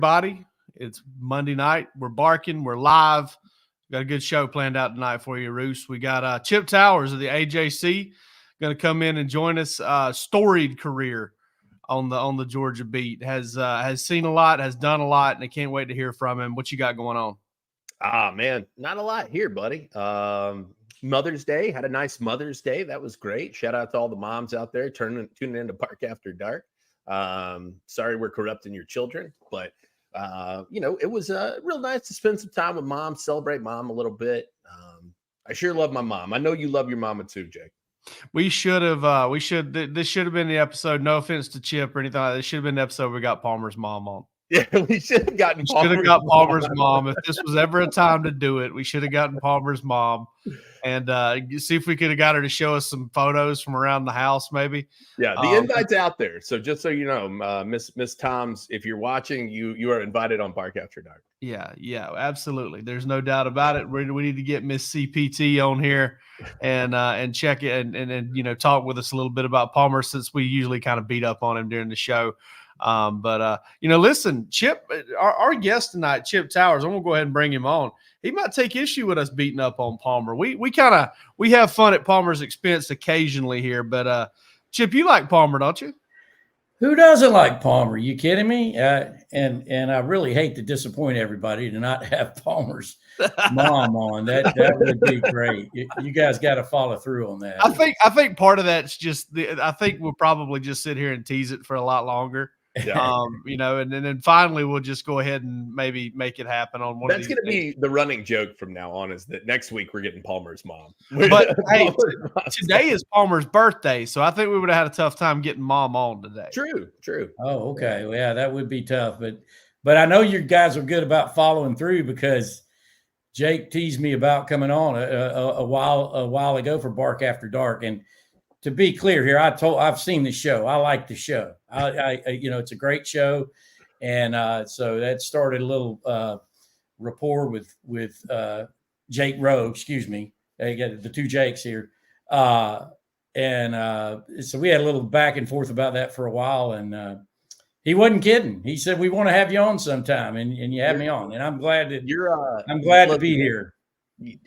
Body. It's Monday night. We're barking. We're live. Got a good show planned out tonight for you, Roos. We got Chip Towers of the AJC going to come in and join us. Storied career on the Georgia beat. Has seen a lot, has done a lot, and I can't wait to hear from him. What you got going on? Man, not a lot here, buddy. Mother's Day, had a nice Mother's Day. That was great. Shout out to all the moms out there tuning into Park After Dark. Sorry we're corrupting your children, but it was real nice to spend some time with mom, celebrate mom a little bit. I sure love my mom. I know you love your mama too, Jake. This should have been the episode. No offense to Chip or anything like that. This should have been the episode we got Palmer's mom on. Yeah, we should have gotten Palmer's mom. If this was ever a time to do it, we should have gotten Palmer's mom and see if we could have got her to show us some photos from around the house, maybe. Yeah, the invite's out there. So just so you know, Miss Toms, if you're watching, you are invited on Park After Dark. Yeah, absolutely. There's no doubt about it. We need to get Miss CPT on here and check it and talk with us a little bit about Palmer, since we usually kind of beat up on him during the show. Listen, Chip, our guest tonight, Chip Towers, I'm gonna go ahead and bring him on. He might take issue with us beating up on Palmer. We have fun at Palmer's expense occasionally here, but Chip, you like Palmer, don't you? Who doesn't like Palmer? You kidding me? And I really hate to disappoint everybody to not have Palmer's mom on. That would be great. You guys got to follow through on that. I think part of that's just I think we'll probably just sit here and tease it for a lot longer. Yeah. And then finally we'll just go ahead and maybe make it happen on one. That's going to be the running joke from now on, is that next week we're getting Palmer's mom. But hey, today is Palmer's birthday, so I think we would have had a tough time getting mom on today. True. Oh, okay. Well, yeah, that would be tough, but I know you guys are good about following through, because Jake teased me about coming on a while ago for Bark After Dark. And to be clear here, I've seen the show. I like the show. It's a great show, and so that started a little rapport with Jake Rowe. Excuse me, you got the two Jakes here, so we had a little back and forth about that for a while, and he wasn't kidding. He said, "We want to have you on sometime," and you had me on, and I'm glad that I'm glad to be here.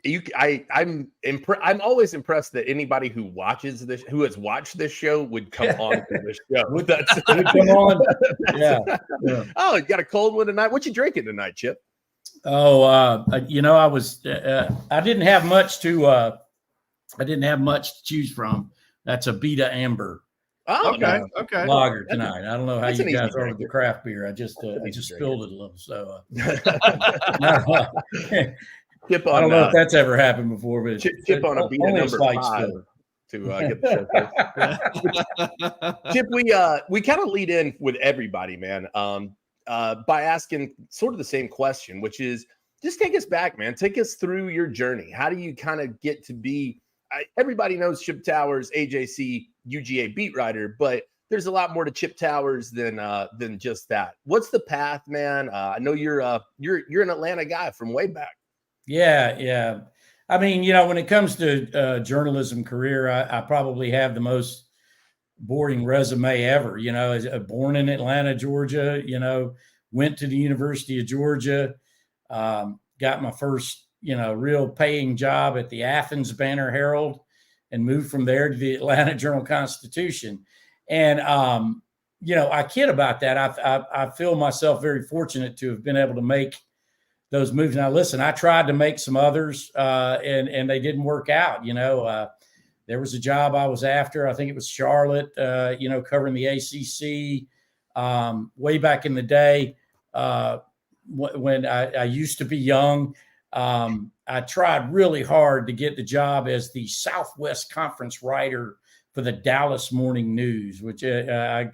I'm always impressed that anybody who has watched this show would come on to this show. Would come on. Yeah. Oh, you got a cold one tonight. What you drinking tonight, Chip? Oh, I didn't have much to choose from. That's a Beta Amber. Oh, okay. Lager tonight. I don't know how you guys are with the craft beer. I just spilled it a little. So. Chip on, I don't know if that's ever happened before, but Chip on a Beta number 5 to get the show. Chip, we kind of lead in with everybody, man, by asking sort of the same question, which is, just take us back, man. Take us through your journey. How do you kind of get to be? Everybody knows Chip Towers, AJC, UGA beat writer, but there's a lot more to Chip Towers than just that. What's the path, man? I know you're an Atlanta guy from way back. Yeah. I mean, when it comes to journalism career, I probably have the most boring resume ever. Born in Atlanta, Georgia, went to the University of Georgia, got my first, real paying job at the Athens Banner Herald, and moved from there to the Atlanta Journal-Constitution. And, I kid about that. I feel myself very fortunate to have been able to make those moves. Now, listen, I tried to make some others, and they didn't work out. There was a job I was after. I think it was Charlotte, covering the ACC way back in the day when I used to be young. I tried really hard to get the job as the Southwest Conference writer for the Dallas Morning News, which I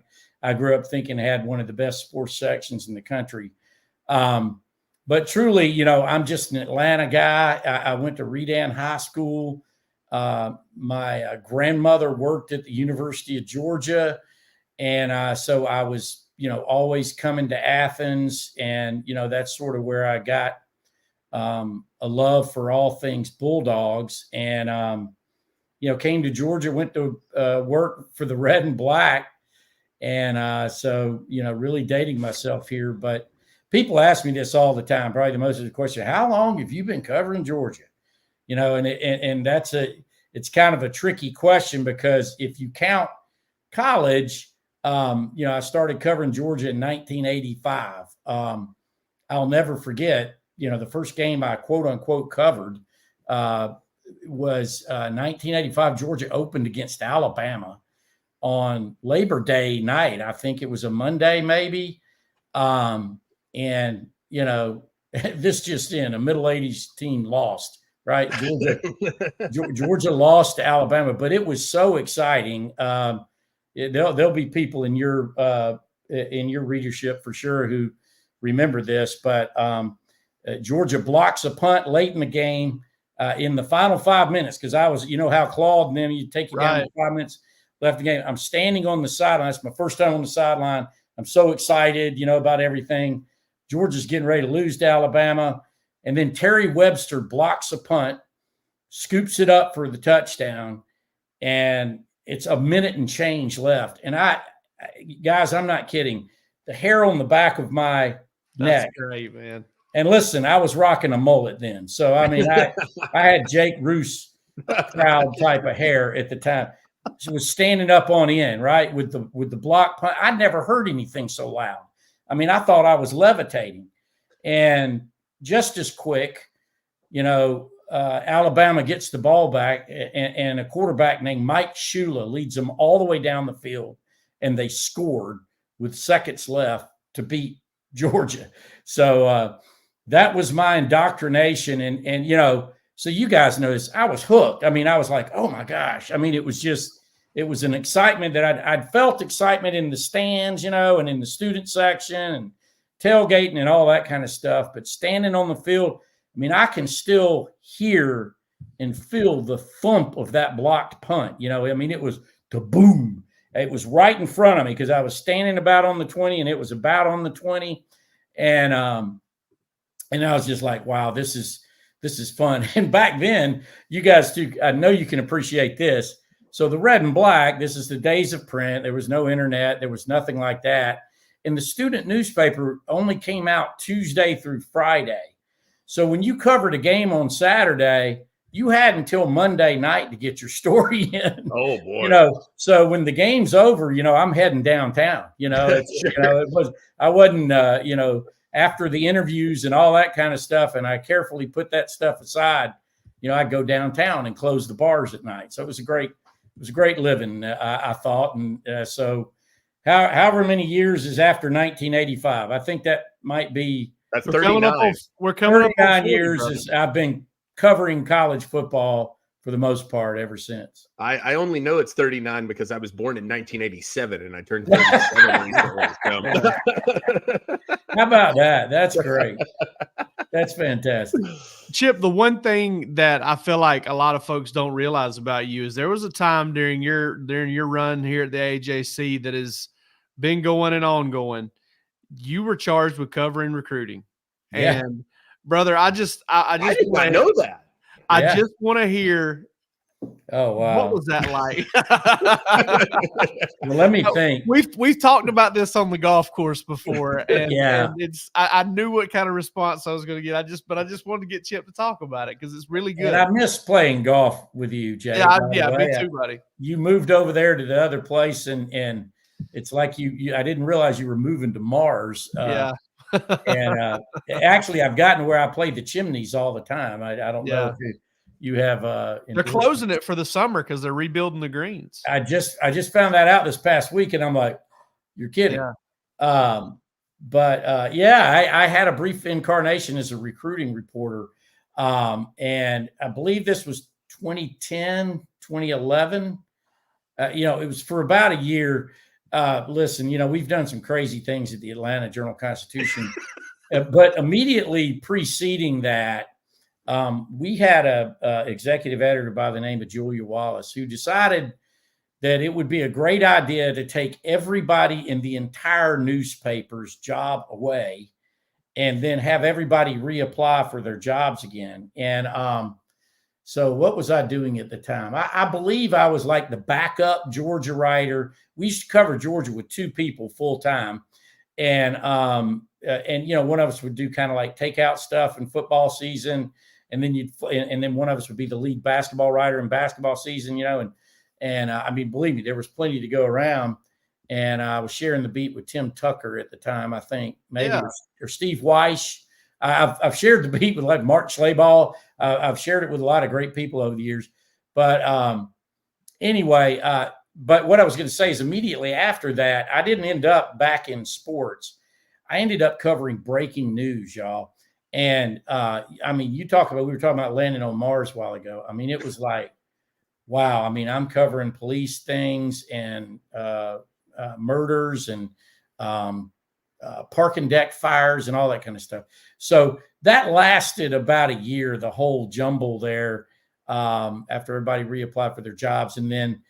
grew up thinking had one of the best sports sections in the country. But truly, I'm just an Atlanta guy. I went to Redan High School. My grandmother worked at the University of Georgia. And so I was, always coming to Athens. And, that's sort of where I got a love for all things Bulldogs. And, came to Georgia, went to work for the Red and Black. And so, really dating myself here. But people ask me this all the time. Probably the most of the question: how long have you been covering Georgia? You know, and it's kind of a tricky question, because if you count college, you know, I started covering Georgia in 1985. I'll never forget, you know, the first game I quote unquote covered was 1985. Georgia opened against Alabama on Labor Day night. I think it was a Monday, maybe. And, you know, this just in, a middle 80s team lost, right? Georgia lost to Alabama, but it was so exciting. There'll be people in your readership for sure who remember this, but Georgia blocks a punt late in the game in the final 5 minutes, because I was, you know how Claude and them, you take you down to 5 minutes left the game. I'm standing on the sideline. It's my first time on the sideline. I'm so excited, you know, about everything. Georgia's getting ready to lose to Alabama. And then Terry Webster blocks a punt, scoops it up for the touchdown, and it's a minute and change left. And guys, I'm not kidding. The hair on the back of my neck. That's great, man. And listen, I was rocking a mullet then. So, I mean, I had Jake Roos crowd type of hair at the time. She was standing up on end, right, with the block punt. I'd never heard anything so loud. I mean, I thought I was levitating. And just as quick, you know, Alabama gets the ball back, and a quarterback named Mike Shula leads them all the way down the field, and they scored with seconds left to beat Georgia. So that was my indoctrination. And you know, so you guys know this, I was hooked. I mean, I was like, oh my gosh. I mean, it was an excitement that I'd felt excitement in the stands, you know, and in the student section and tailgating and all that kind of stuff. But standing on the field, I mean, I can still hear and feel the thump of that blocked punt. You know, I mean, it was the boom. It was right in front of me, because I was standing about on the 20, and it was about on the 20. And I was just like, wow, this is fun. And back then, you guys too, I know you can appreciate this. So the red and black, this is the days of print. There was no internet. There was nothing like that. And the student newspaper only came out Tuesday through Friday. So when you covered a game on Saturday, you had until Monday night to get your story in. Oh boy! You know, so when the game's over, you know, I'm heading downtown. You know, Sure. You know, I wasn't, you know, after the interviews and all that kind of stuff, and I carefully put that stuff aside. You know, I'd go downtown and close the bars at night. So it was a great living, I thought. And so, however many years is after 1985, I think that might be. That's 39. We're coming up on 39 40, years. brother. I've been covering college football for the most part ever since. I only know it's 39 because I was born in 1987 and I turned 37 recently. So. How about that? That's great. That's fantastic. Chip, the one thing that I feel like a lot of folks don't realize about you is there was a time during your run here at the AJC that has been going and ongoing. You were charged with covering recruiting. Yeah. And brother, I did not know that. I just want to hear. Oh wow. What was that like? Well, let me think. We've talked about this on the golf course before, and, Yeah. and it's I knew what kind of response I was going to get. I just wanted to get Chip to talk about it because it's really good. And I miss playing golf with you, Jay. Yeah, me too, buddy. You moved over there to the other place, and it's like you I didn't realize you were moving to Mars. Yeah. And actually, I've gotten where I play the Chimneys all the time. I don't know if you have. They're closing it for the summer because they're rebuilding the greens. I just found that out this past week, and I'm like, you're kidding. Yeah. I had a brief incarnation as a recruiting reporter, and I believe this was 2010, 2011. It was for about a year. Listen, we've done some crazy things at the Atlanta Journal-Constitution, but immediately preceding that, we had a executive editor by the name of Julia Wallace who decided that it would be a great idea to take everybody in the entire newspaper's job away and then have everybody reapply for their jobs again. And so what was I doing at the time? I believe I was like the backup Georgia writer. We used to cover Georgia with two people full time. And one of us would do kind of like takeout stuff in football season, and then one of us would be the lead basketball writer in basketball season, and I mean, believe me, there was plenty to go around. And I was sharing the beat with Tim Tucker at the time, I think, maybe, or Steve Weiss. I've shared the beat with like Mark Schlaball. I've shared it with a lot of great people over the years. But anyway, but what I was going to say is immediately after that, I didn't end up back in sports. I ended up covering breaking news, y'all. And I mean, we were talking about landing on Mars a while ago. I mean, it was like, wow. I mean, I'm covering police things and murders and parking deck fires and all that kind of stuff. So that lasted about a year, the whole jumble there, after everybody reapplied for their jobs. And then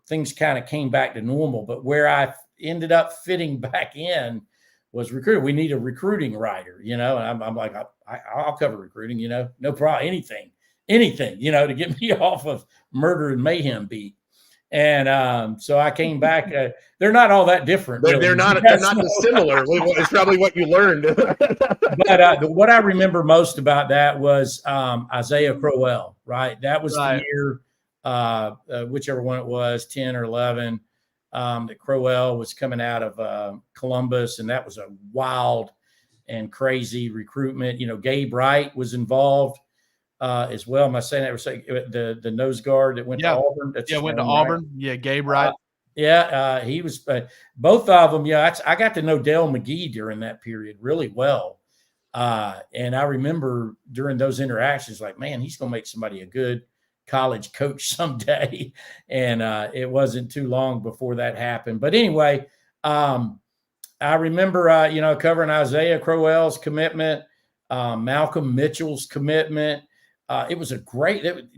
things kind of came back to normal. But where I ended up fitting back in was recruiting. We need a recruiting writer, and I'm like, I'll cover recruiting, no problem, anything, to get me off of murder and mayhem beat. And so I came back. They're not all that different. Really. They're not dissimilar. It's probably what you learned. But what I remember most about that was Isaiah Crowell, right? That was the year, whichever one it was, 10 or 11, that Crowell was coming out of Columbus. And that was a wild and crazy recruitment. Gabe Wright was involved. As well. Am I saying that? The nose guard that went to Auburn? Went to Auburn. Right? Yeah, Gabe Wright. He was both of them. Yeah, I got to know Dale McGee during that period really well. And I remember during those interactions, like, man, he's going to make somebody a good college coach someday. And it wasn't too long before that happened. But anyway, I remember, covering Isaiah Crowell's commitment, Malcolm Mitchell's commitment. It was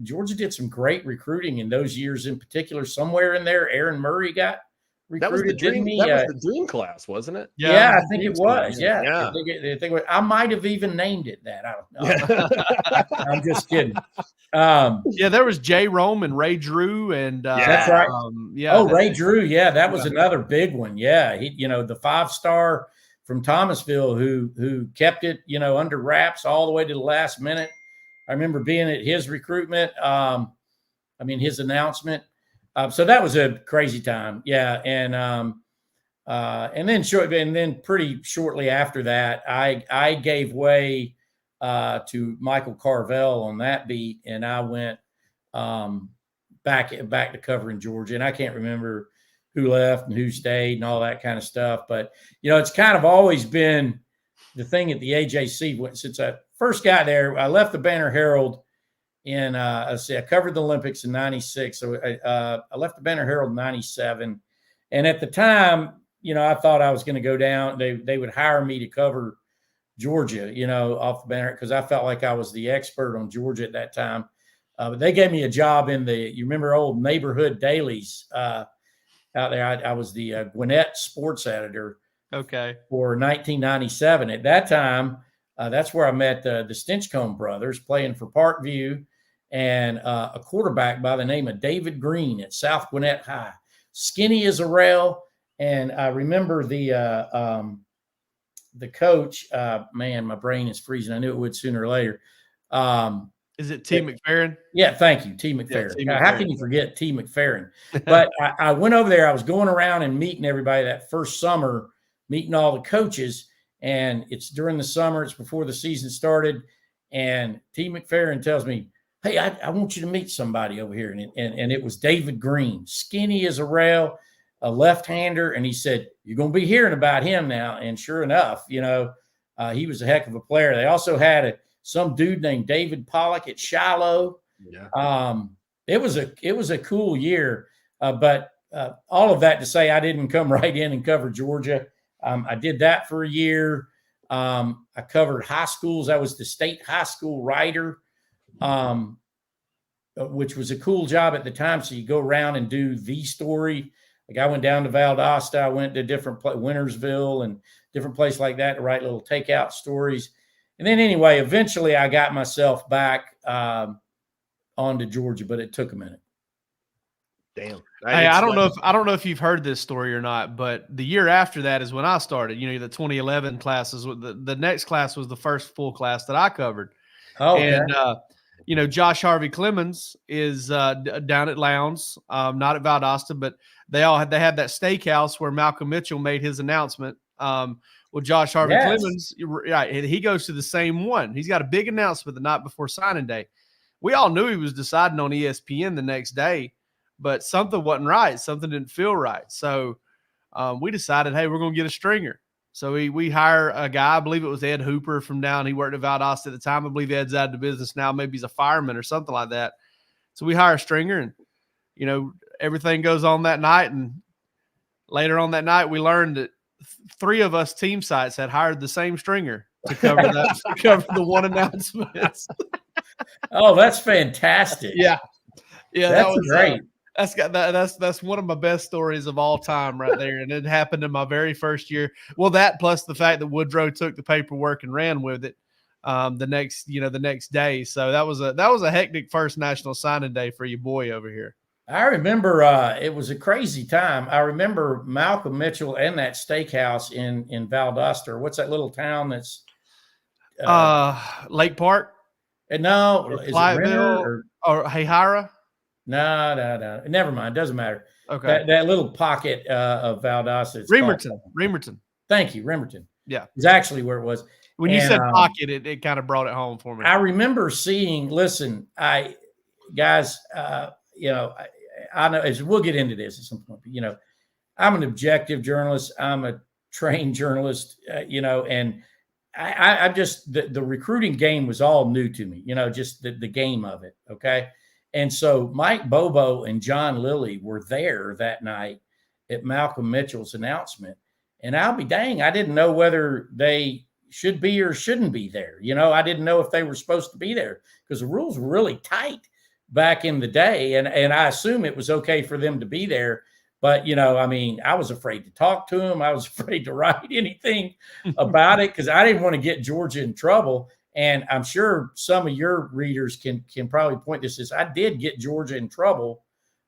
Georgia did some great recruiting in those years in particular. Somewhere in there, Aaron Murray got recruited. That was the dream. That was the dream class, wasn't it? Yeah, I think it was. Yeah. I might have even named it that. I don't know. I'm just kidding. There was Jay Rome and Ray Drew, and that's right. Ray Drew. Yeah, that was another big one. Yeah, he, the 5-star from Thomasville who kept it, under wraps all the way to the last minute. I remember being at his recruitment. His announcement. So that was a crazy time. Yeah. And then pretty shortly after that, I gave way to Michael Carvel on that beat. And I went back to covering Georgia. And I can't remember who left and who stayed and all that kind of stuff. But, it's kind of always been the thing at the AJC since I first got there. I left the Banner Herald in, I covered the Olympics in 96. So I left the Banner Herald in 97. And at the time, I thought I was going to go down. They would hire me to cover Georgia, off the Banner, because I felt like I was the expert on Georgia at that time. But they gave me a job in you remember old neighborhood dailies out there. I was the Gwinnett sports editor. Okay. For 1997. At that time, that's where I met the Stinchcomb brothers playing for Parkview, and a quarterback by the name of David Green at South Gwinnett High. Skinny as a rail. And I remember the coach, man, my brain is freezing. I knew it would sooner or later. Is it T. McFerrin? Yeah, thank you, T. McFerrin. How can you forget T. McFerrin? But I went over there. I was going around and meeting everybody that first summer, meeting all the coaches, and it's during the summer. It's before the season started, and T. McFerrin tells me, hey, I want you to meet somebody over here. And it was David Green, skinny as a rail, a left-hander, and he said, you're going to be hearing about him now. And sure enough, he was a heck of a player. They also had some dude named David Pollock at Shiloh. Yeah. It was a cool year, but all of that to say I didn't come right in and cover Georgia. I did that for a year. I covered high schools. I was the state high school writer, which was a cool job at the time. So you go around and do the story. Like I went down to Valdosta. I went to different Wintersville and different places like that to write little takeout stories. And then anyway, eventually I got myself back onto Georgia, but it took a minute. Damn. Hey, I don't know if you've heard this story or not, but the year after that is when I started. You know, the 2011 classes. The next class was the first full class that I covered. Oh, okay. And you know, Josh Harvey Clemens is down at Lowndes, not at Valdosta, but they had that steakhouse where Malcolm Mitchell made his announcement. Well, Josh Harvey Clemens, right? He goes to the same one. He's got a big announcement the night before signing day. We all knew he was deciding on ESPN the next day, but something wasn't right. Something didn't feel right. So we decided, hey, we're going to get a stringer. So we hire a guy, I believe it was Ed Hooper from down. He worked at Valdosta at the time. I believe Ed's out of the business now. Maybe he's a fireman or something like that. So we hire a stringer, and, you know, everything goes on that night. And later on that night, we learned that 3 of us team sites had hired the same stringer to cover that, to cover the one announcement. Oh, that's fantastic. Yeah. Yeah, that was great. That's one of my best stories of all time right there. And it happened in my very first year. Well, that plus the fact that Woodrow took the paperwork and ran with it the next day. So that was a hectic first national signing day for your boy over here. I remember it was a crazy time. I remember Malcolm Mitchell and that steakhouse in Valdosta. What's that little town that's Lake Park? No, is it Renner or Hayhira? No. Never mind. Doesn't matter. Okay. That little pocket of Valdosta. Remerton. Thank you. Remerton. Yeah. Is actually where it was. When you said pocket, it kind of brought it home for me. I remember seeing, I know we'll get into this at some point, but, you know, I'm an objective journalist. I'm a trained journalist, and I just, the recruiting game was all new to me, you know, just the game of it. Okay. And so Mike Bobo and John Lilly were there that night at Malcolm Mitchell's announcement. And I'll be dang, I didn't know whether they should be or shouldn't be there. You know, I didn't know if they were supposed to be there because the rules were really tight back in the day. And I assume it was okay for them to be there. But, you know, I mean, I was afraid to talk to him. I was afraid to write anything about it because I didn't want to get Georgia in trouble. And I'm sure some of your readers can probably point this as I did get Georgia in trouble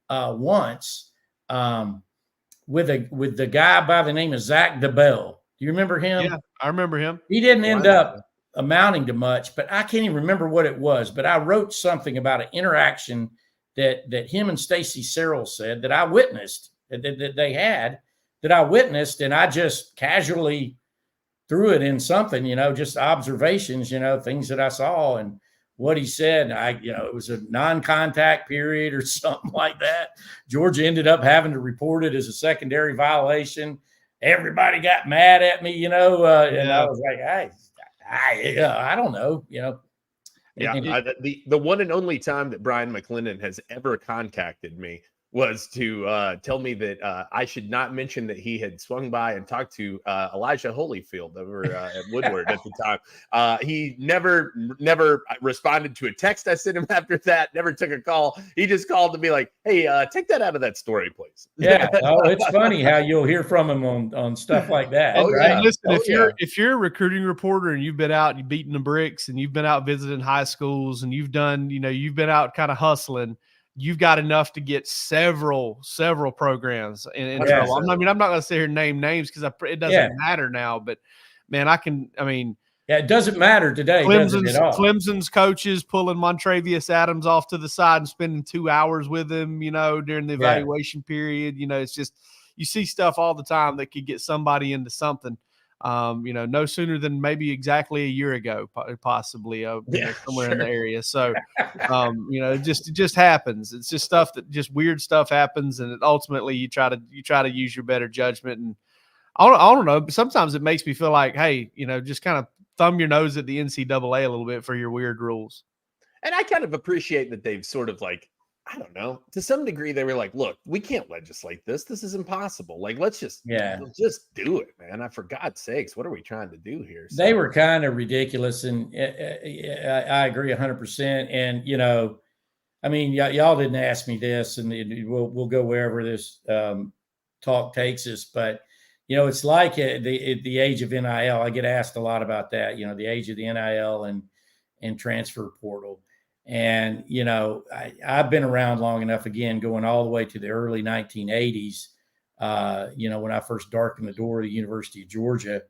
once with the guy by the name of Zach DeBell. Do you remember him? Yeah, I remember him. He didn't end up amounting to much, but I can't even remember what it was. But I wrote something about an interaction that him and Stacey Searle said that I witnessed, that they had, that I witnessed, and I just casually threw it in something, you know, just observations, you know, things that I saw and what he said. It was a non-contact period or something like that. Georgia ended up having to report it as a secondary violation. Everybody got mad at me, you know, and I was like, I don't know, you know. Yeah, the one and only time that Brian McClendon has ever contacted me was to tell me that I should not mention that he had swung by and talked to Elijah Holyfield over at Woodward at the time. He never responded to a text I sent him after that, never took a call. He just called to be like, hey, take that out of that story, please. Yeah. Oh, it's funny how you'll hear from him on stuff like that. Oh, right? Yeah. Listen, if you're a recruiting reporter and you've been out, you've beaten the bricks and you've been out visiting high schools and you've been out kind of hustling, you've got enough to get several programs in trouble. I'm not going to sit here and name names because it doesn't matter now. But man, it doesn't matter today. Clemson's coaches pulling Montravius Adams off to the side and spending 2 hours with him, you know, during the evaluation period. You know, it's just you see stuff all the time that could get somebody into something. No sooner than maybe exactly a year ago, possibly somewhere in the area. So, it just happens. It's just stuff that just weird stuff happens. And ultimately you try to use your better judgment. And I don't know, but sometimes it makes me feel like, hey, you know, just kind of thumb your nose at the NCAA a little bit for your weird rules. And I kind of appreciate that they've sort of like, I don't know, to some degree, they were like, look, we can't legislate this. This is impossible. Like, let's just do it, man. For God's sakes, what are we trying to do here? So, they were kind of ridiculous. And I agree 100%. And, you know, I mean, y'all didn't ask me this, and we'll go wherever this talk takes us. But, you know, it's like at the age of NIL. I get asked a lot about that, you know, the age of the NIL and transfer portal. And, I've been around long enough, again, going all the way to the early 1980s, when I first darkened the door of the University of Georgia.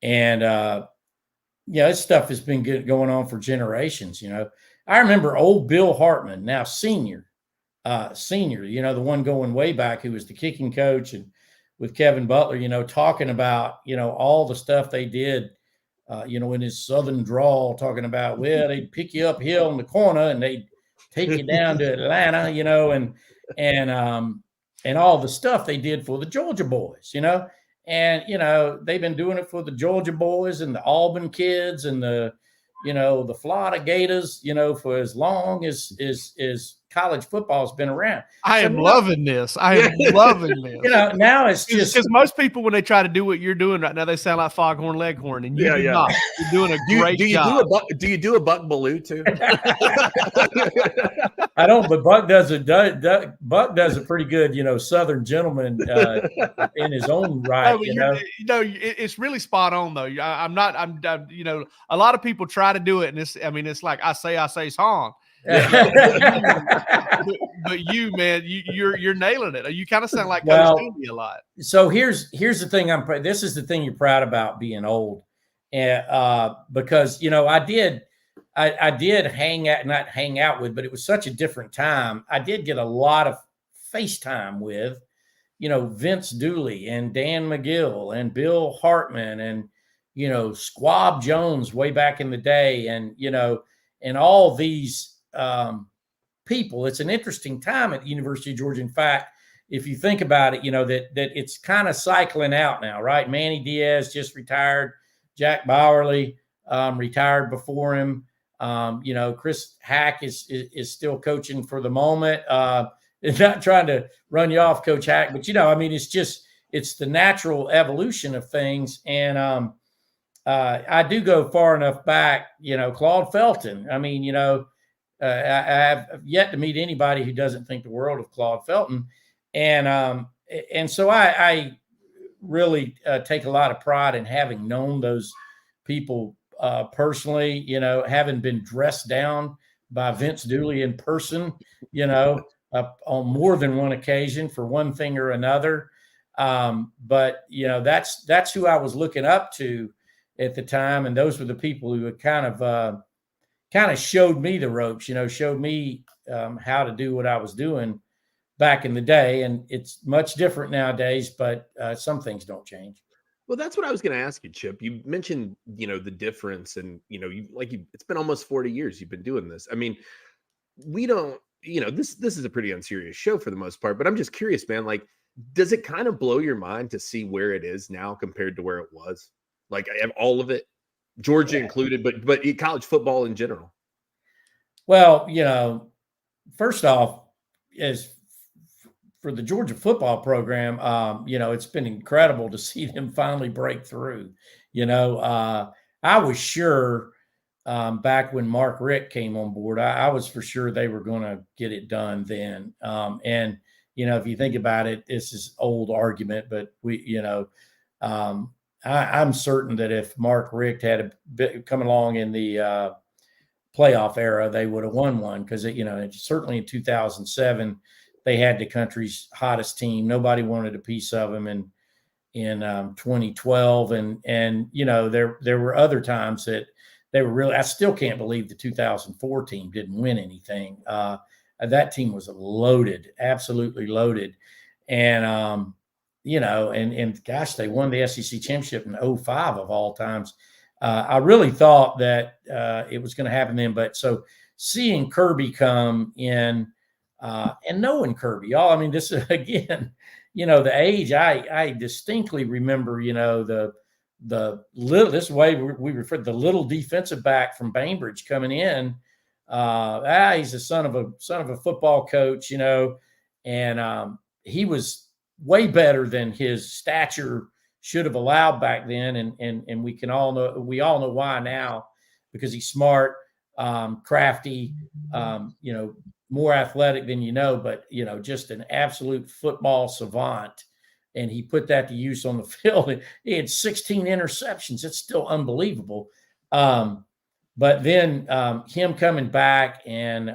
And, this stuff has been going on for generations. I remember old Bill Hartman, now senior, the one going way back, who was the kicking coach, and with Kevin Butler, talking about, all the stuff they did, in his Southern drawl, talking about, well, they'd pick you up hill in the corner and they'd take you down to Atlanta, and all the stuff they did for the Georgia boys, and, they've been doing it for the Georgia boys and the Auburn kids and the Florida Gators, for as long as college football has been around. I am loving this. I am loving this. Now it's just because most people, when they try to do what you're doing right now, they sound like Foghorn Leghorn, and you do not. You're doing a great job. Do you do a Buck Bellew too? I don't, but Buck does a pretty good, Southern gentleman in his own right. It's really spot on though. I'm a lot of people try to do it, and it's like I say song. but you, man, you're nailing it. You kind of sound like Coach Andy a lot. So here's the thing. This is the thing you're proud about being old, and because I did not hang out with, but it was such a different time. I did get a lot of FaceTime with, Vince Dooley and Dan McGill and Bill Hartman and Squab Jones way back in the day, and all these people. It's an interesting time at the University of Georgia. In fact, if you think about it, that it's kind of cycling out now, right? Manny Diaz just retired. Jack Bowerly retired before him. Chris Hack is still coaching for the moment. It's not trying to run you off, Coach Hack, but it's the natural evolution of things. And I do go far enough back, Claude Felton. I have yet to meet anybody who doesn't think the world of Claude Felton. And so I really take a lot of pride in having known those people personally, having been dressed down by Vince Dooley in person, on more than one occasion for one thing or another. But that's who I was looking up to at the time. And those were the people who had kind of showed me the ropes, showed me how to do what I was doing back in the day. And it's much different nowadays, but some things don't change. Well, that's what I was going to ask you, Chip. You mentioned, the difference, and, it's been almost 40 years you've been doing this. I mean, we don't, this is a pretty unserious show for the most part, but I'm just curious, man, like, does it kind of blow your mind to see where it is now compared to where it was? Like, all of it, Georgia included, but college football in general? Well, first off, as for the Georgia football program, it's been incredible to see them finally break through. I was sure back when Mark Richt came on board, I was for sure they were going to get it done then. And, if you think about it, this is old argument, but I'm certain that if Mark Richt had come along in the playoff era, they would have won one, because certainly in 2007 they had the country's hottest team. Nobody wanted a piece of them in 2012, and there were other times that they were really. I still can't believe the 2004 team didn't win anything. That team was loaded, absolutely loaded, and and gosh, they won the SEC championship in 2005 of all times. I really thought that it was going to happen then, but so seeing Kirby come in and knowing Kirby, this is again, the age. I distinctly remember, the little, this way we refer to the little defensive back from Bainbridge coming in. He's the son of a football coach, and he was way better than his stature should have allowed back then. And we all know why now, because he's smart, crafty, more athletic than but just an absolute football savant. And he put that to use on the field. He had 16 interceptions. It's still unbelievable. But then him coming back and,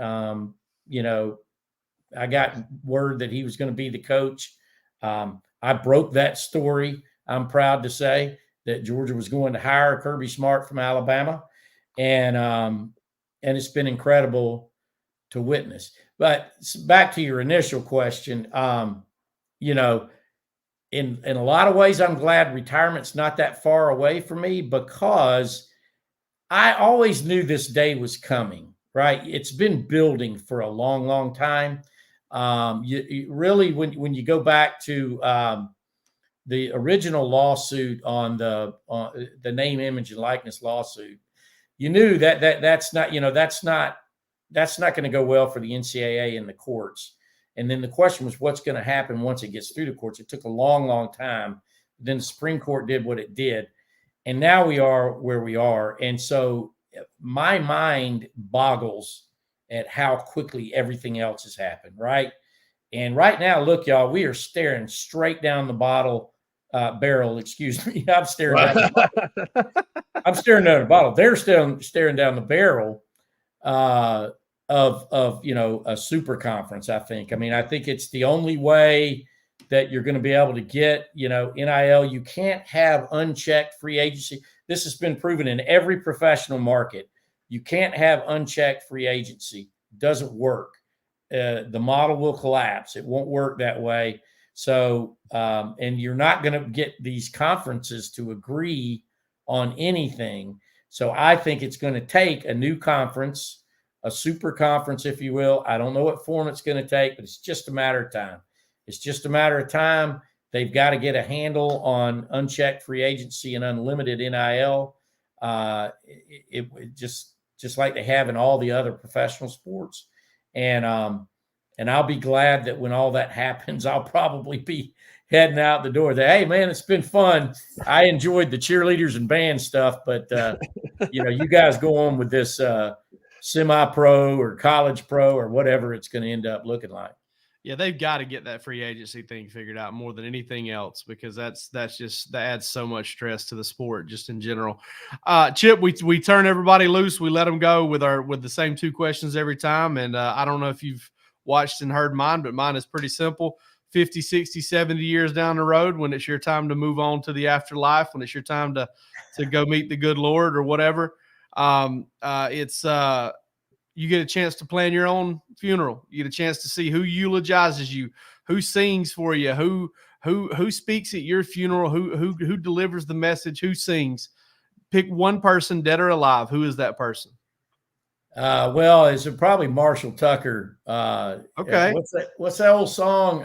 I got word that he was going to be the coach. I broke that story. I'm proud to say that Georgia was going to hire Kirby Smart from Alabama. And it's been incredible to witness. But back to your initial question, in a lot of ways, I'm glad retirement's not that far away from me, because I always knew this day was coming, right? It's been building for a long, long time. You really, when you go back to the original lawsuit on the name, image, and likeness lawsuit, you knew that's not going to go well for the NCAA and the courts. And then the question was, what's going to happen once it gets through the courts? It took a long, long time. Then the Supreme Court did what it did. And now we are where we are. And so my mind boggles at how quickly everything else has happened, right? And right now, look, y'all, we are staring straight down the barrel. Excuse me. I'm staring down the bottle. They're still staring down the barrel of a super conference, I think. I mean, I think it's the only way that you're going to be able to get, NIL. You can't have unchecked free agency. This has been proven in every professional market. You can't have unchecked free agency. It doesn't work. The model will collapse. It won't work that way. So, and you're not going to get these conferences to agree on anything. So I think it's going to take a new conference, a super conference, if you will. I don't know what form it's going to take, but it's just a matter of time. It's just a matter of time. They've got to get a handle on unchecked free agency and unlimited NIL. It just like they have in all the other professional sports. And I'll be glad that when all that happens, I'll probably be heading out the door. Hey, man, it's been fun. I enjoyed the cheerleaders and band stuff, but you guys go on with this semi-pro or college pro or whatever it's going to end up looking like. Yeah, they've got to get that free agency thing figured out more than anything else, because that adds so much stress to the sport just in general. Chip, we turn everybody loose. We let them go with the same two questions every time. And I don't know if you've watched and heard mine, but mine is pretty simple. 50, 60, 70 years down the road, when it's your time to move on to the afterlife, when it's your time to go meet the good Lord or whatever, you get a chance to plan your own funeral. You get a chance to see who eulogizes you, who sings for you, who speaks at your funeral, who delivers the message, who sings. Pick one person, dead or alive. Who is that person? Well, it's probably Marshall Tucker. Okay. What's that old song?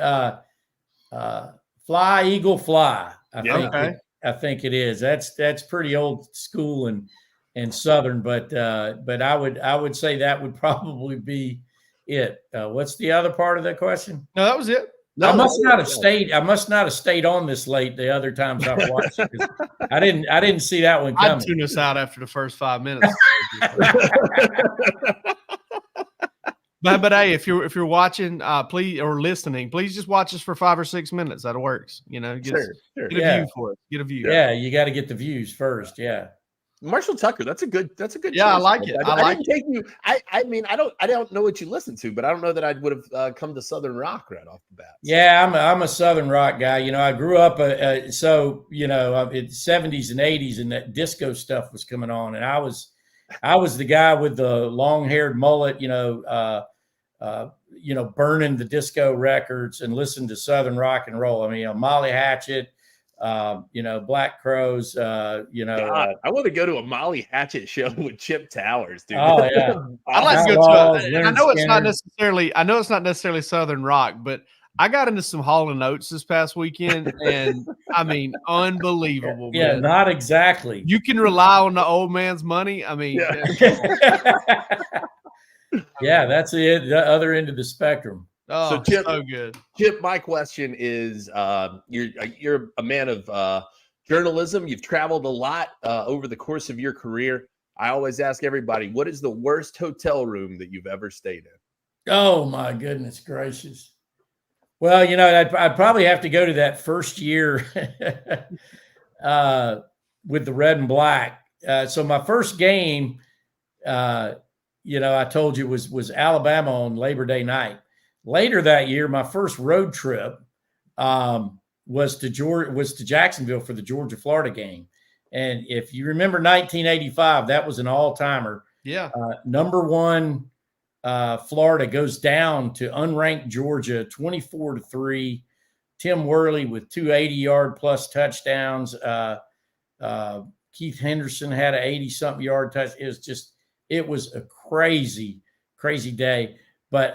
Fly, Eagle, Fly. I think it is. That's pretty old school and Southern, but I would say that would probably be it. What's the other part of that question? No, that was it. No, I must not have stayed on this late the other times I've watched it. I didn't see that one coming. I'd tune us out after the first 5 minutes. But hey, if you're watching, please, or listening, please just watch us for 5 or 6 minutes. That works. Get a view for it. Get a view. Yeah, you got to get the views first. Yeah. Marshall Tucker, that's a good. Yeah, choice. I like it. I mean, I don't know what you listen to, but I don't know that I would have come to Southern rock right off the bat. Yeah, I'm a Southern rock guy. I grew up in the 70s and 80s, and that disco stuff was coming on, and I was the guy with the long-haired mullet, burning the disco records and listening to Southern rock and roll. I mean, Molly Hatchet. Black Crows, God, I want to go to a Molly Hatchet show with Chip Towers, dude. Oh yeah. I'd like to go to I know it's not necessarily Southern rock, but I got into some Hall & Oates this past weekend, and I mean, unbelievable. Yeah, man. Not exactly. You can rely on the old man's money. I mean, yeah, that's the other end of the spectrum. Oh, so Chip, so good. Chip, my question is, you're a man of journalism. You've traveled a lot over the course of your career. I always ask everybody, what is the worst hotel room that you've ever stayed in? Oh my goodness gracious. Well, I'd probably have to go to that first year with the red and black. So my first game I told you was Alabama on Labor Day night. Later that year, my first road trip was to Jacksonville for the Georgia-Florida game. And if you remember 1985, that was an all-timer. Yeah. Number one, Florida goes down to unranked Georgia 24-3. Tim Worley with 2 80-yard plus touchdowns. Keith Henderson had an 80-something yard touch. It was a crazy, crazy day. But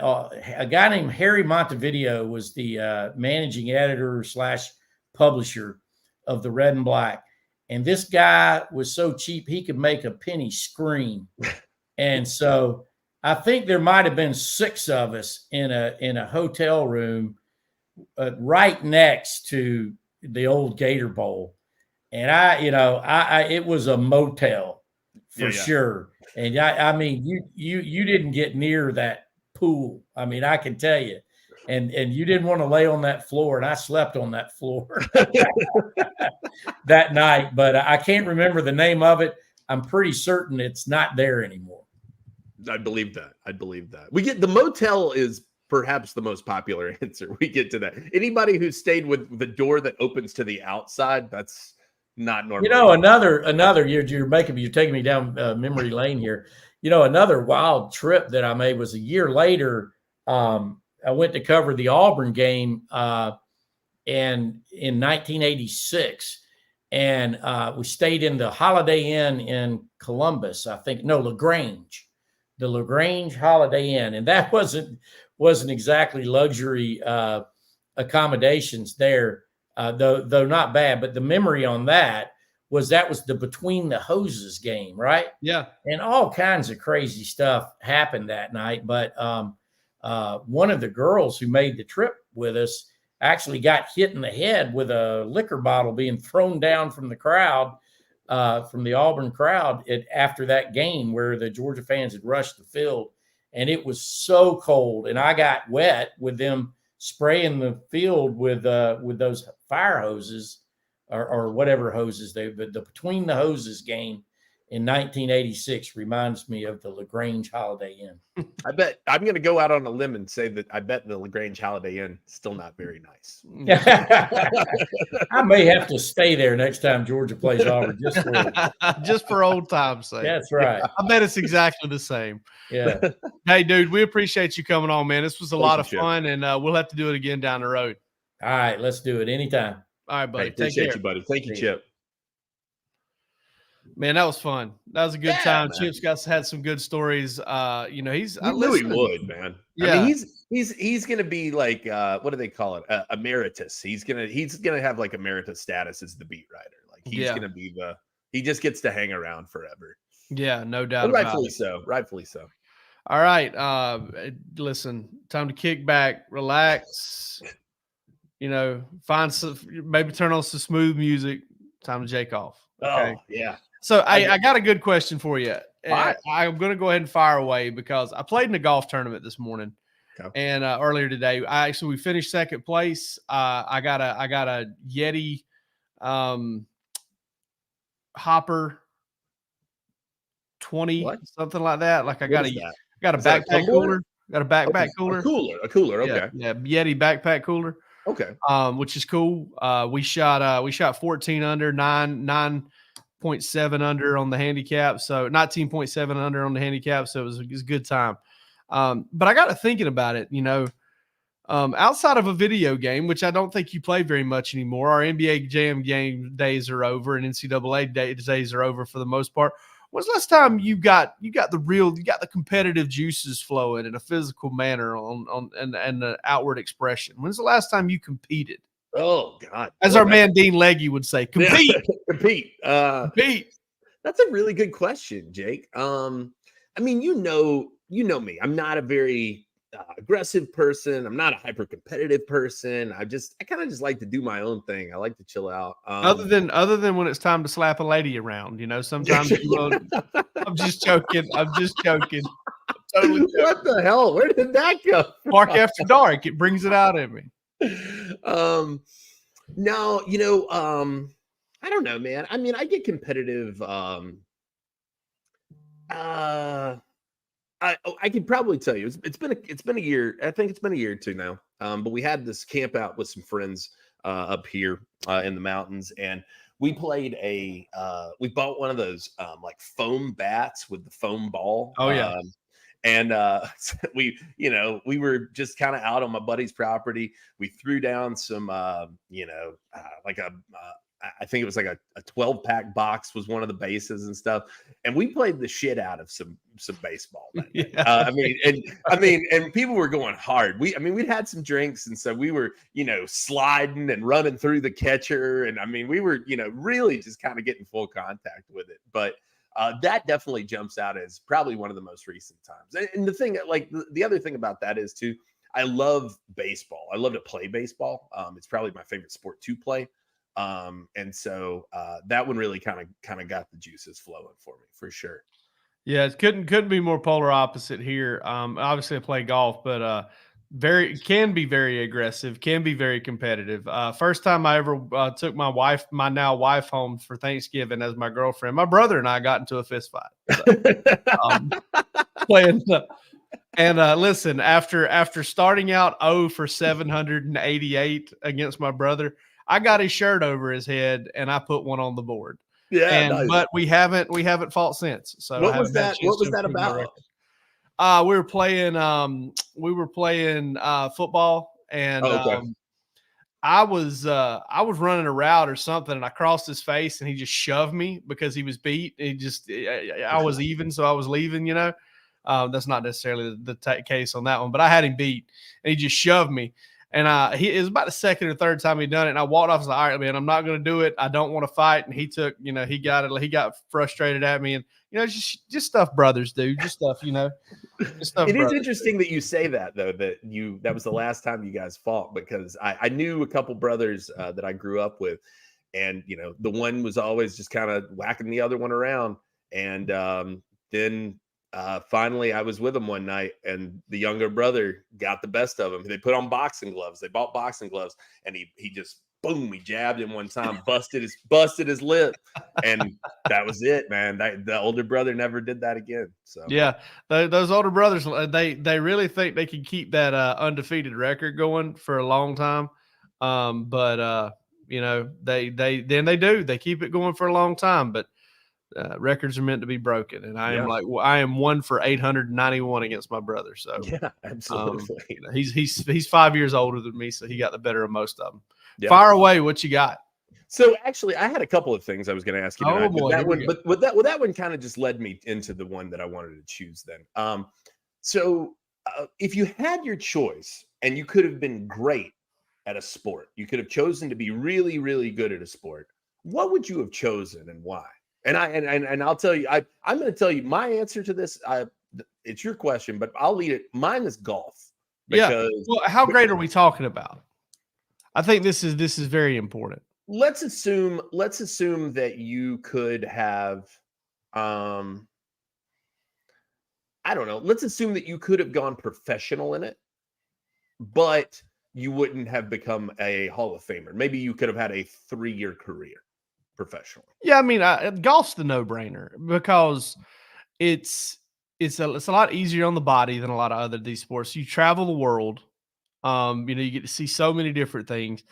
a guy named Harry Montevideo was the managing editor / publisher of the Red and Black. And this guy was so cheap, he could make a penny scream. And so I think there might have been 6 of us in a hotel room right next to the old Gator Bowl. And it was a motel for sure. And I mean, you didn't get near that pool. I mean, I can tell you. And you didn't want to lay on that floor, and I slept on that floor that night. But I can't remember the name of it. I'm pretty certain it's not there anymore. I believe that. We get the motel is perhaps the most popular answer. We get to that. Anybody who stayed with the door that opens to the outside, that's not normal. Another you're taking me down memory lane here. Another wild trip that I made was a year later. I went to cover the Auburn game and in 1986, and we stayed in the Holiday Inn in Columbus. LaGrange, the LaGrange Holiday Inn, and that wasn't exactly luxury accommodations there, though not bad. But the memory on that was the Between the Hoses game, right? Yeah, and all kinds of crazy stuff happened that night, but one of the girls who made the trip with us actually got hit in the head with a liquor bottle being thrown down from the crowd, from the Auburn crowd after that game where the Georgia fans had rushed the field. And it was so cold. And I got wet with them spraying the field with those fire hoses or whatever hoses the Between the Hoses game in 1986 reminds me of the LaGrange Holiday Inn. I bet I'm going to go out on a limb and say that I bet the LaGrange Holiday Inn is still not very nice. I may have to stay there next time Georgia plays Auburn just for old time's sake. That's right. I bet it's exactly the same. Yeah. Hey, dude, we appreciate you coming on, man. This was a lot of fun, and we'll have to do it again down the road. All right, let's do it anytime. All right, buddy. Hey, appreciate you, buddy. Thank you, Chip. Man, that was fun. That was a good time. Man. Chip's had some good stories. I knew he would, man. Yeah. I mean, he's gonna be like what do they call it? Emeritus. He's gonna have like emeritus status as the beat writer. Like he's gonna be he just gets to hang around forever. Yeah, no doubt. Rightfully so. All right. Listen, time to kick back, relax. Find some, maybe turn on some smooth music. Time to jake off. Okay. Oh, yeah. So I got a good question for you. Right. I'm going to go ahead and fire away because I played in a golf tournament this morning, and earlier today. We finished second place. I got a Yeti Hopper 20, something like that. Like I got a backpack cooler. Got a backpack cooler. A cooler. Okay. Yeah, Yeti backpack cooler. Okay. Which is cool. We shot 14 under, 9.7 under on the handicap. So 19.7 under on the handicap. So it was a good time. But I got to thinking about it, outside of a video game, which I don't think you play very much anymore. Our NBA Jam game days are over and NCAA days are over for the most part. When's the last time you got the competitive juices flowing in a physical manner and the outward expression? When's the last time you competed? Oh God. As our man Dean Legge would say, compete. Compete. Compete. That's a really good question, Jake. I mean, you know me. I'm not a very aggressive person. I'm not a hyper competitive person. I kind of just like to do my own thing. I like to chill out. Other than when it's time to slap a lady around, sometimes you will. I'm just joking. Totally joking. What the hell? Where did that go? Park After Dark. It brings it out in me. No, I don't know, man. I mean, I get competitive. I could probably tell you it's been a year. I think it's been a year or two now. But we had this camp out with some friends up here in the mountains, and we played we bought one of those like foam bats with the foam ball. Oh yeah. And we were just kind of out on my buddy's property. We threw down some like I think it was like a 12-pack box was one of the bases and stuff. And we played the shit out of some baseball. Yeah. And people were going hard. We'd had some drinks. And so we were, sliding and running through the catcher. And we were, really just kind of getting full contact with it. But that definitely jumps out as probably one of the most recent times. And the thing, like the other thing about that is too, I love baseball. I love to play baseball. It's probably my favorite sport to play. And so that one really kind of got the juices flowing for me for sure. Yeah, it couldn't be more polar opposite here. Obviously I play golf, but can be very aggressive, can be very competitive. First time I ever took my now wife home for Thanksgiving as my girlfriend, my brother and I got into a fist fight. So, playing and listen, after starting out 0 for 788 against my brother, I got his shirt over his head and I put one on the board. Yeah, nice. But we haven't fought since. So what was that about? We were playing football, and I was running a route or something, and I crossed his face, and he just shoved me because he was beat. I was even, so I was leaving. That's not necessarily the case on that one, but I had him beat, and he just shoved me. And it was about the second or third time he'd done it. And I walked off and was like, all right, man, I'm not going to do it. I don't want to fight. And he took, he got frustrated at me. And, just stuff brothers do. Just stuff, just stuff. It is interesting that you say that, though, that was the last time you guys fought, because I knew a couple brothers that I grew up with. And, the one was always just kind of whacking the other one around. And then finally I was with him one night, and the younger brother got the best of him. They put on boxing gloves. They bought boxing gloves, and he just boom, he jabbed him one time, busted his lip, and that was it, man. The older brother never did that again. So yeah, those older brothers, they really think they can keep that undefeated record going for a long time. But they keep it going for a long time, but records are meant to be broken, and I am 1 for 891 against my brother. So yeah, absolutely. He's 5 years older than me, so he got the better of most of them. Yeah. Fire away, what you got? So actually, I had a couple of things I was going to ask you tonight, boy, that one kind of just led me into the one that I wanted to choose. Then, so if you had your choice and you could have been great at a sport, you could have chosen to be really, really good at a sport, what would you have chosen and why? And I'll tell you, I'm going to tell you my answer to this. It's your question, but I'll lead it. Mine is golf. Well, how great are we talking about? I think this is very important. Let's assume that you could have, I don't know. Let's assume that you could have gone professional in it, but you wouldn't have become a Hall of Famer. Maybe you could have had a 3-year career professionally. Yeah, golf's the no-brainer because it's a lot easier on the body than a lot of other these sports. You travel the world, you get to see so many different things.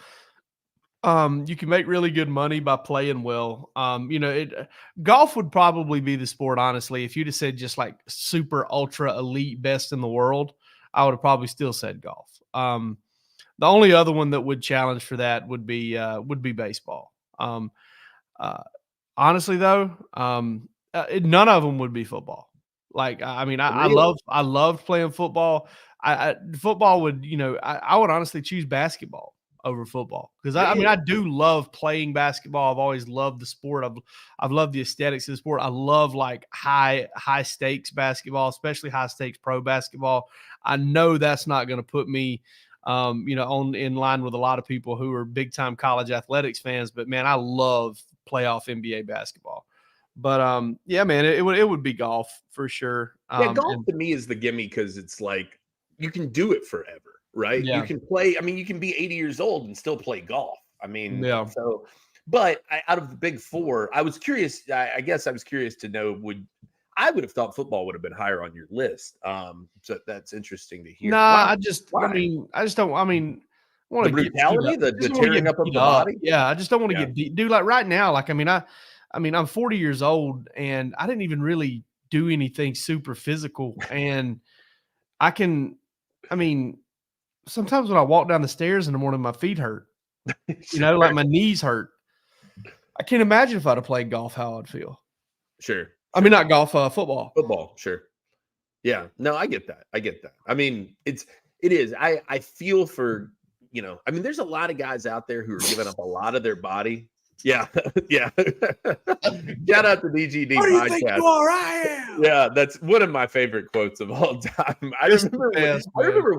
You can make really good money by playing well. Golf would probably be the sport, honestly. If you'd have said just like super ultra elite best in the world, I would have probably still said golf. The only other one that would challenge for that would be baseball. Honestly though, none of them would be football. Like, Really? I loved playing football. Football would, I would honestly choose basketball over football because I do love playing basketball. I've always loved the sport. I've loved the aesthetics of the sport. I love like high stakes basketball, especially high stakes pro basketball. I know that's not going to put me in line with a lot of people who are big time college athletics fans, but man, I love playoff NBA basketball. But yeah, man, it would be golf for sure. Golf to me is the gimme because it's like you can do it forever, right? Yeah. You can play. You can be 80 years old and still play golf. Yeah. So, but out of the big four, I was curious. I guess I was curious to know. I would have thought football would have been higher on your list. So that's interesting to hear. Nah, Why? I just don't. I mean, I want The to get brutality, the tearing up of the body. Yeah, I just don't want to Yeah. get beat. Dude, like right now, like I'm 40 years old and I didn't even really do anything super physical. And sometimes when I walk down the stairs in the morning, my feet hurt. Sure. Like my knees hurt. I can't imagine if I'd have played golf how I'd feel. Sure. I mean, not golf, football. Football, sure. Yeah. No, I get that. I mean, it is. I feel for, there's a lot of guys out there who are giving up a lot of their body. Yeah. Yeah. Shout out to DGD What do you podcast. think you are? I am. Yeah, that's one of my favorite quotes of all time. I remember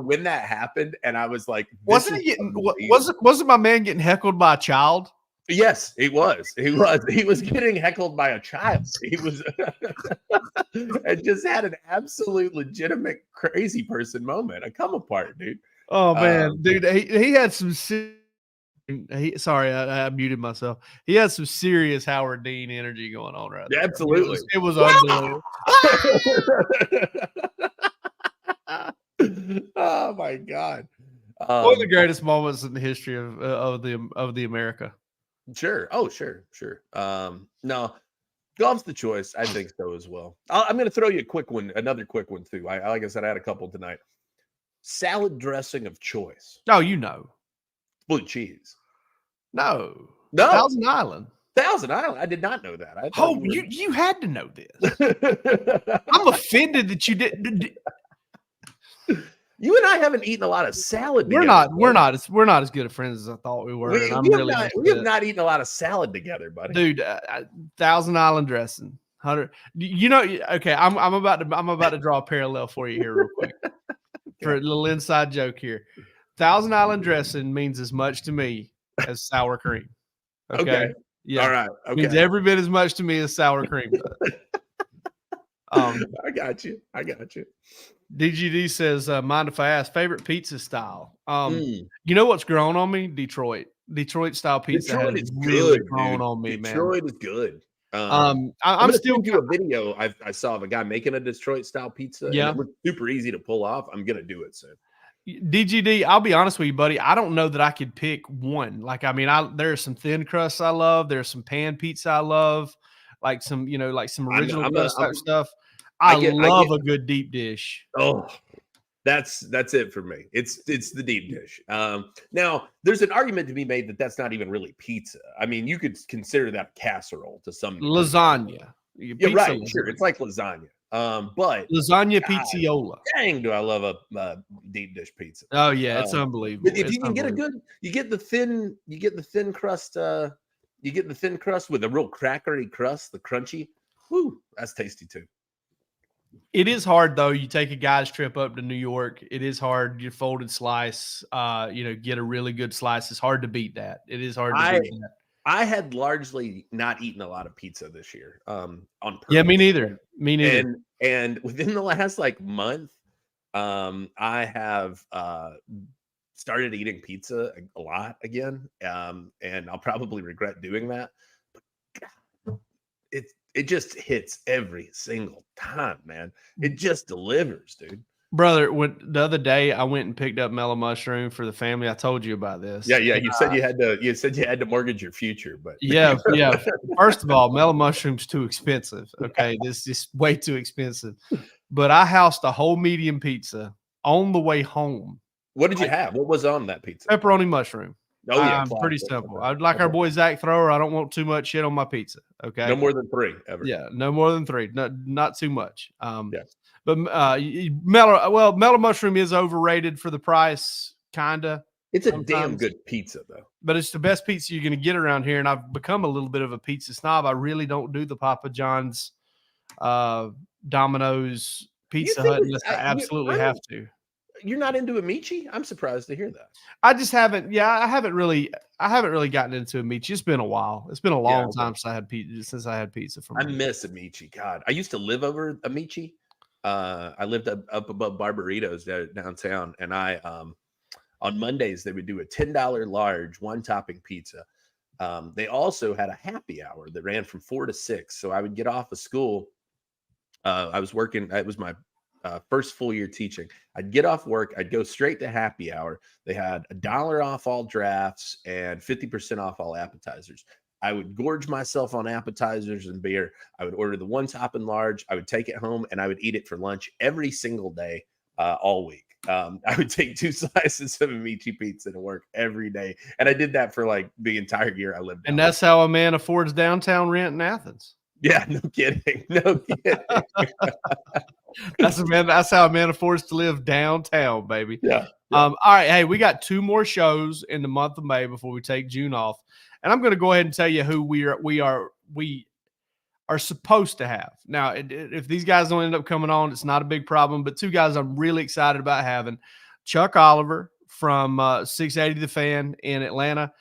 when that happened, and I was like, wasn't my man getting heckled by a child? Yes, he was. He was getting heckled by a child. He was and just had an absolute legitimate crazy person moment, a come apart, dude. Oh man, dude, he had some. Sorry, I muted myself. He had some serious Howard Dean energy going on right there. Absolutely, it was unbelievable. Oh my god, one of the greatest moments in the history of the America. Sure. Oh, sure. No, golf's the choice. I think so as well. I'm going to throw you another quick one too. Like I said, I had a couple tonight. Salad dressing of choice. Oh, blue cheese. No. Thousand Island. Thousand Island. I did not know that. You had to know this. I'm offended that you didn't. You and I haven't eaten a lot of salad together. We're not as good of friends as I thought we were. We have not eaten a lot of salad together, buddy. Dude, Thousand Island dressing. 100. Okay, I'm about to draw a parallel for you here real quick. For a little inside joke here. Thousand Island dressing means as much to me as sour cream. Okay. Yeah. All right. Okay. Means every bit as much to me as sour cream does. I got you. DGD says, mind if I ask, favorite pizza style? You know what's grown on me? Detroit style pizza Detroit has is really good, grown on me, man. Detroit is good. I'm still do a video I saw of a guy making a Detroit style pizza. Yeah, it was super easy to pull off. I'm gonna do it soon. DGD, I'll be honest with you, buddy. I don't know that I could pick one. Like, there's some thin crusts I love. There's some pan pizza I love. Like some original crust type stuff. I love a good deep dish. Oh, that's it for me. It's the deep dish. Now there's an argument to be made that that's not even really pizza. I mean, you could consider that casserole to some degree. Lasagna. Yeah, right. Lasagna. Sure, it's like lasagna. But lasagna pizziola. Dang, do I love a deep dish pizza? Oh yeah, it's unbelievable. If you can get you get the thin crust. You get the thin crust with a real crackery crust, the crunchy. Whoo, that's tasty too. It is hard though. You take a guy's trip up to New York. It is hard. Your folded slice, get a really good slice. It's hard to beat that. It is hard to beat that. I had largely not eaten a lot of pizza this year. On purpose. Yeah, me neither. And within the last month, I have started eating pizza a lot again. And I'll probably regret doing that. But it just hits every single time, man. It just delivers, dude. Brother, the other day I went and picked up mellow mushroom for the family. I told you about this. Yeah. You said you had to mortgage your future, but yeah. First of all, mellow mushroom's too expensive. Okay, this is way too expensive. But I housed a whole medium pizza on the way home. What did you have? What was on that pizza? Pepperoni mushroom. Oh yeah, pretty simple. I'd like our boy Zach Thrower. I don't want too much shit on my pizza. Okay, no more than 3 ever. Yeah, no more than 3. Not too much. Yeah. But mellow mushroom is overrated for the price, kinda. It's a damn good pizza though. But it's the best pizza you're going to get around here. And I've become a little bit of a pizza snob. I really don't do the Papa John's, Domino's, Pizza Hut unless I absolutely have to. You're not into Amici? I'm surprised to hear that. I just haven't. Yeah, I haven't really gotten into Amici. It's been a while. It's been a long time since I had pizza from. I miss Amici. God, I used to live over Amici. I lived up above Barbaritos downtown, and I on Mondays they would do a $10 large 1-topping pizza. They also had a happy hour that ran from 4 to 6. So I would get off of school I was working. It was my first full year teaching. I'd get off work. I'd go straight to happy hour. They had $1 off all drafts and 50% off all appetizers. I would gorge myself on appetizers and beer. I would order the one top and large. I would take it home and I would eat it for lunch every single day, all week. I would take 2 slices of Amici pizza to work every day. And I did that for like the entire year I lived. And that's how a man affords downtown rent in Athens. Yeah, no kidding. No kidding. That's how a man affords to live downtown, baby. Yeah. All right. Hey, we got 2 more shows in the month of May before we take June off. And I'm going to go ahead and tell you who we are supposed to have. Now, if these guys don't end up coming on, it's not a big problem. But 2 guys I'm really excited about having. Chuck Oliver from 680 The Fan in Atlanta.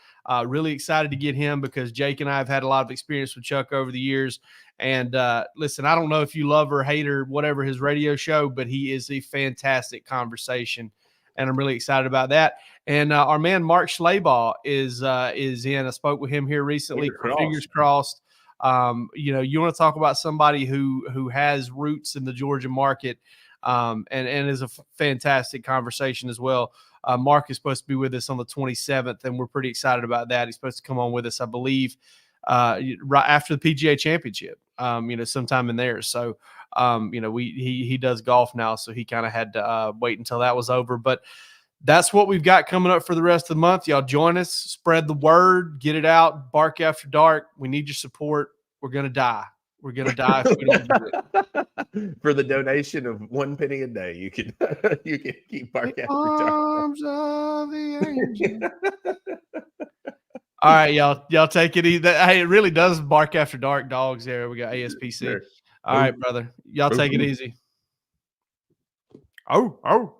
Really excited to get him because Jake and I have had a lot of experience with Chuck over the years. And listen, I don't know if you love or hate or whatever his radio show, but he is a fantastic conversation. And I'm really excited about that. And our man Mark Schleybaugh is in. I spoke with him here recently. Fingers crossed. You want to talk about somebody who has roots in the Georgia market, and is a fantastic conversation as well. Mark is supposed to be with us on the 27th, and we're pretty excited about that. He's supposed to come on with us, I believe, right after the PGA Championship. Sometime in there. So, he does golf now, so he kind of had to wait until that was over. But that's what we've got coming up for the rest of the month. Y'all join us, spread the word, get it out. Bark After Dark. We need your support. We're gonna die. We're gonna die if we don't do it. For the donation of 1 penny a day, you can keep Bark After Dark. Arms of the angel. All right, y'all take it easy. Hey, it really does Bark After Dark, dogs. There we go, ASPC. Sure. All right, brother. Y'all take it easy. Oh.